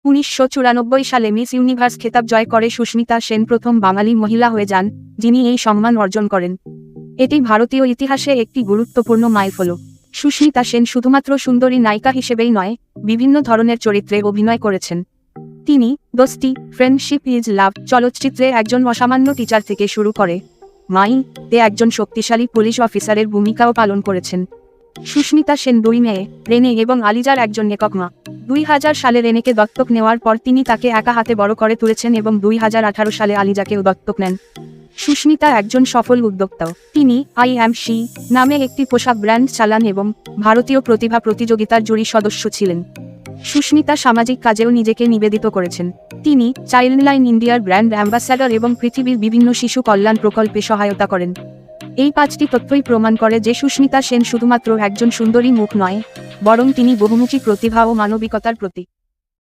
1994 সালে miss universe খেতাব জয় করে সুস্মিতা সেন প্রথম বাঙালি মহিলা হয়ে যান যিনি এই সম্মান অর্জন করেন। এটি ভারতীয় ইতিহাসে একটি গুরুত্বপূর্ণ মাইলফলক। সুস্মিতা সেন শুধুমাত্র সুন্দরী নায়িকা হিসেবেই নয়, বিভিন্ন ধরনের চরিত্রে অভিনয় করেছেন। তিনি দোস্তি, ফ্রেন্ডশিপ ইজ লাভ চলচ্চিত্রে একজন অসামান্য টিচার থেকে শুরু করে মাই-তে একজন শক্তিশালী পুলিশ অফিসারের ভূমিকাও পালন করেছেন। সুস্মিতা সেন দুই মেয়ে, রেনে এবং আলিজার একজন একক মা। 2000 সালে রেনেকে দত্তক নেওয়ার পর তিনি তাকে একা হাতে বড় করে তুলেছেন এবং 2018 সালে আলিজাকেও দত্তক নেন। সুস্মিতা একজন সফল উদ্যোক্তাও। তিনি আই অ্যাম শি নামে একটি পোশাক ব্র্যান্ড চালান এবং ভারতীয় প্রতিভা প্রতিযোগিতার জুরি সদস্য ছিলেন। সুস্মিতা সামাজিক কাজেও নিজেকে নিবেদিত করেছেন। তিনি চাইল্ডলাইন ইন্ডিয়ার ব্র্যান্ড অ্যাম্বাসাডর এবং পৃথিবীর বিভিন্ন শিশু কল্যাণ প্রকল্পে সহায়তা করেন। এই 5টি তথ্যই প্রমাণ করে যে সুস্মিতা সেন শুধুমাত্র একজন সুন্দরী মুখ নয়, বরং তিনি বহুমুখী প্রতিভা ও মানবিকতার প্রতীক।